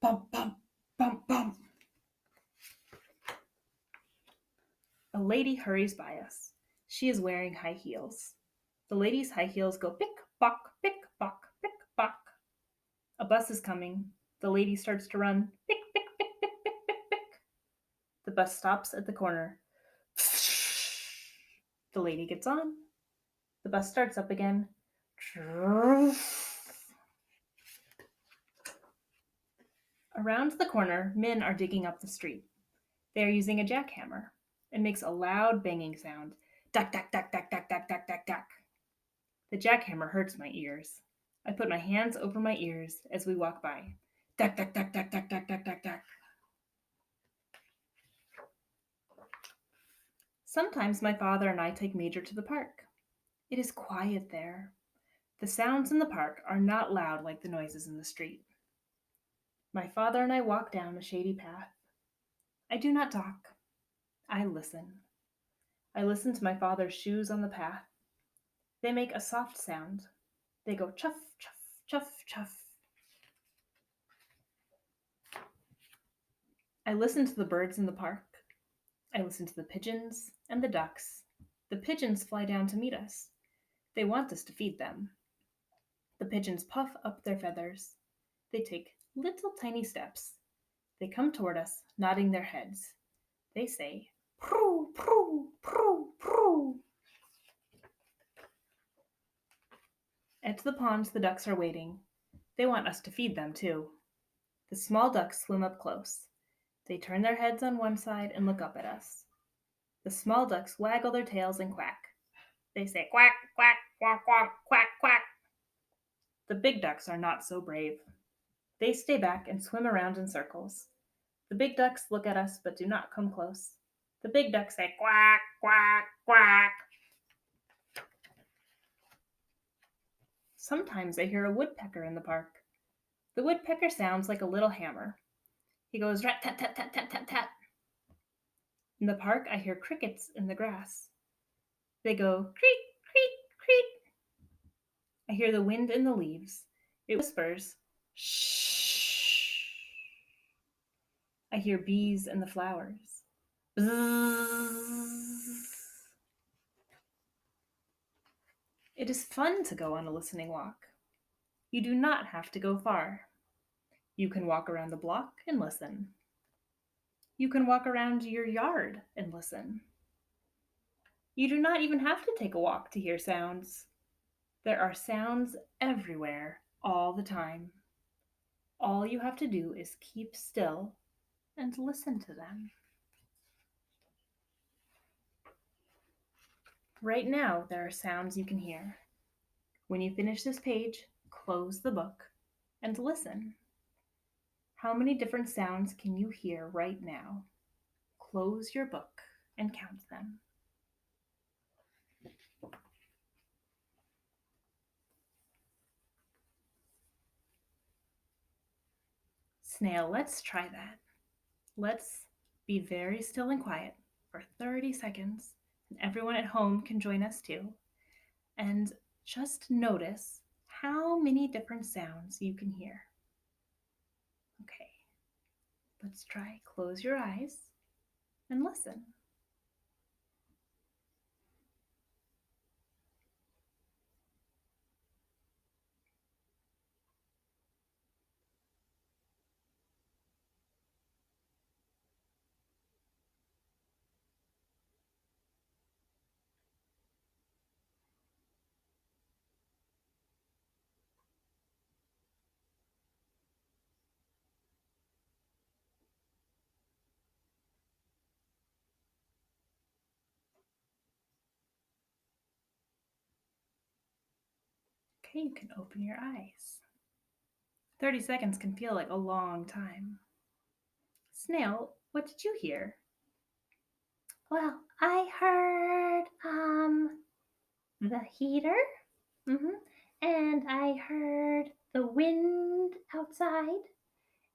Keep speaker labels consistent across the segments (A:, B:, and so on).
A: Bump, bump, bump, bump. A lady hurries by us. She is wearing high heels. The lady's high heels go pick, pock, pick, pock, pick, pock. A bus is coming. The lady starts to run. Pick, pick, pick, pick, pick, pick, pick. The bus stops at the corner. The lady gets on. The bus starts up again. Around the corner, men are digging up the street. They are using a jackhammer. It makes a loud banging sound. Duck, duck, duck, duck, duck, duck, duck, duck, duck. The jackhammer hurts my ears. I put my hands over my ears as we walk by. Duck, duck, duck, duck, duck, duck, duck, duck, duck. Sometimes my father and I take Major to the park. It is quiet there. The sounds in the park are not loud like the noises in the street. My father and I walk down a shady path. I do not talk. I listen. I listen to my father's shoes on the path. They make a soft sound. They go chuff, chuff, chuff, chuff. I listen to the birds in the park. I listen to the pigeons and the ducks. The pigeons fly down to meet us. They want us to feed them. The pigeons puff up their feathers. They take little tiny steps. They come toward us, nodding their heads. They say, proo, proo, proo, proo. At the pond, the ducks are waiting. They want us to feed them, too. The small ducks swim up close. They turn their heads on one side and look up at us. The small ducks waggle their tails and quack. They say quack, quack, quack, quack, quack, quack. The big ducks are not so brave. They stay back and swim around in circles. The big ducks look at us but do not come close. The big ducks say quack, quack, quack. Sometimes I hear a woodpecker in the park. The woodpecker sounds like a little hammer. He goes rat tat tat tat tat tat tat. In the park, I hear crickets in the grass. They go creak, creak, creak. I hear the wind in the leaves. It whispers, shh. I hear bees in the flowers. Bzzz. It is fun to go on a listening walk. You do not have to go far. You can walk around the block and listen. You can walk around your yard and listen. You do not even have to take a walk to hear sounds. There are sounds everywhere, all the time. All you have to do is keep still and listen to them. Right now, there are sounds you can hear. When you finish this page, close the book and listen. How many different sounds can you hear right now? Close your book and count them. Snail, let's try that. Let's be very still and quiet for 30 seconds, and everyone at home can join us too. And just notice how many different sounds you can hear. Okay, let's try. Close your eyes and listen. Okay, you can open your eyes. 30 seconds can feel like a long time. Snail, what did you hear?
B: Well, I heard the heater. And I heard the wind outside.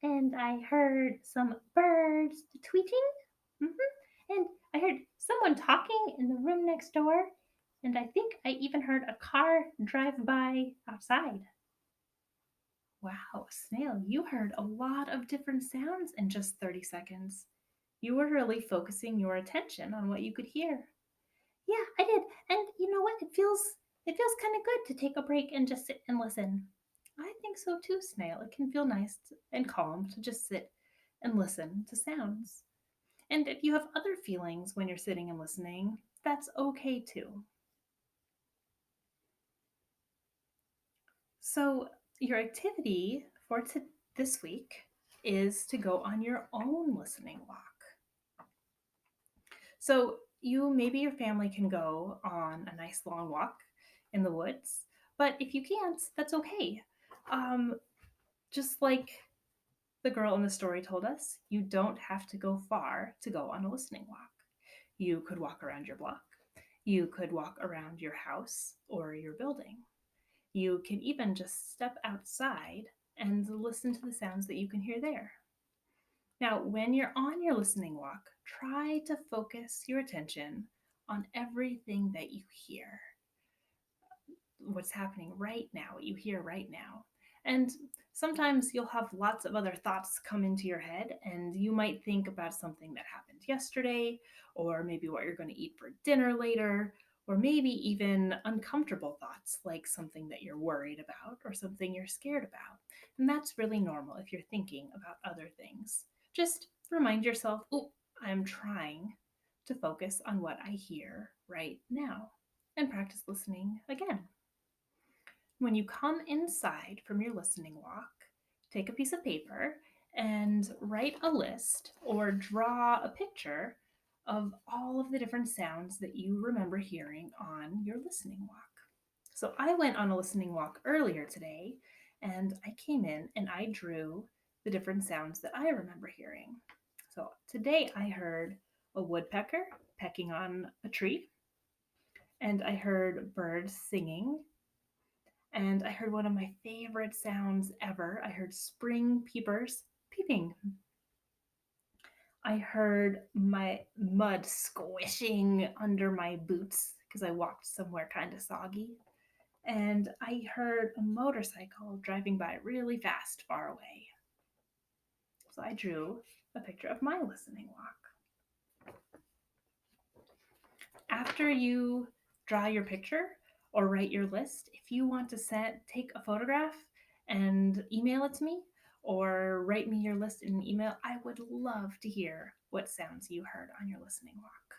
B: And I heard some birds tweeting. And I heard someone talking in the room next door. And I think I even heard a car drive by outside.
A: Wow, Snail, you heard a lot of different sounds in just 30 seconds. You were really focusing your attention on what you could hear.
B: Yeah, I did. And you know what? It feels kind of good to take a break and just sit and listen.
A: I think so too, Snail. It can feel nice and calm to just sit and listen to sounds. And if you have other feelings when you're sitting and listening, that's okay too. So, your activity for this week is to go on your own listening walk. So, maybe your family can go on a nice long walk in the woods, but if you can't, that's okay. Um, just like the girl in the story told us, you don't have to go far to go on a listening walk. You could walk around your block. You could walk around your house or your building. You can even just step outside and listen to the sounds that you can hear there. Now, when you're on your listening walk, try to focus your attention on everything that you hear, what's happening right now, what you hear right now. And sometimes you'll have lots of other thoughts come into your head, and you might think about something that happened yesterday, or maybe what you're going to eat for dinner later, or maybe even uncomfortable thoughts like something that you're worried about or something you're scared about. And that's really normal if you're thinking about other things. Just remind yourself, oh, I'm trying to focus on what I hear right now, and practice listening again. When you come inside from your listening walk, take a piece of paper and write a list or draw a picture of all of the different sounds that you remember hearing on your listening walk. So I went on a listening walk earlier today and I came in and I drew the different sounds that I remember hearing. So today I heard a woodpecker pecking on a tree, and I heard birds singing, and I heard one of my favorite sounds ever. I heard spring peepers peeping. I heard my mud squishing under my boots because I walked somewhere kind of soggy. And I heard a motorcycle driving by really fast far away. So I drew a picture of my listening walk. After you draw your picture or write your list, if you want to take a photograph and email it to me or write me your list in an email, I would love to hear what sounds you heard on your listening walk.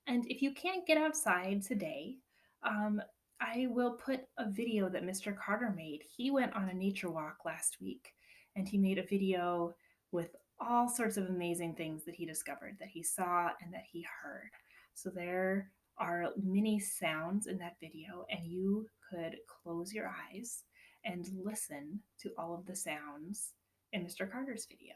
A: And if you can't get outside today, um, I will put a video that Mr. Carter made. He went on a nature walk last week and he made a video with all sorts of amazing things that he discovered, that he saw, and that he heard. So there are many sounds in that video, and you could close your eyes and listen to all of the sounds in Mr. Carter's video.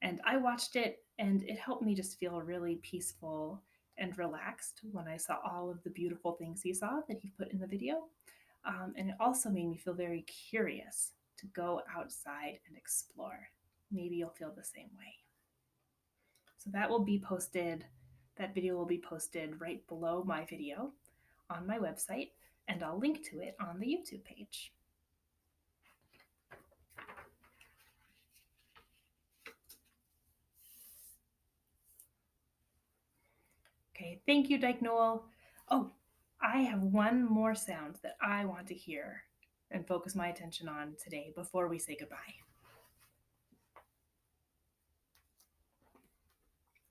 A: And I watched it, and it helped me just feel really peaceful and relaxed when I saw all of the beautiful things he saw that he put in the video. And it also made me feel very curious to go outside and explore. Maybe you'll feel the same way. So that video will be posted right below my video on my website, and I'll link to it on the YouTube page. Okay, thank you, Dike Newell. Oh, I have one more sound that I want to hear and focus my attention on today before we say goodbye.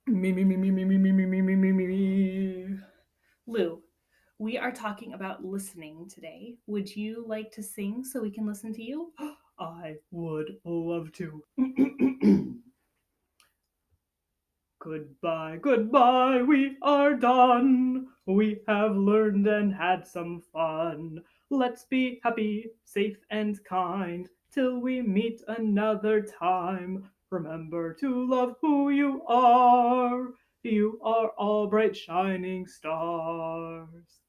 A: Me, me, me, me, me, me, me, me, me, me, me, me, me. Lou, we are talking about listening today. Would you like to sing so we can listen to you? I would love to. Goodbye, goodbye, we are done. We have learned and had some fun. Let's be happy, safe, and kind till we meet another time. Remember to love who you are. You are all bright, shining stars.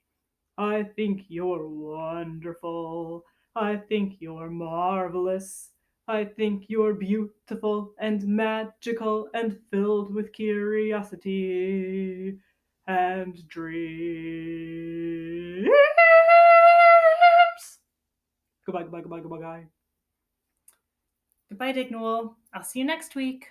A: I think you're wonderful. I think you're marvelous. I think you're beautiful and magical and filled with curiosity and dreams. Goodbye, goodbye, goodbye, goodbye, guy. Goodbye, Dick Newell. I'll see you next week.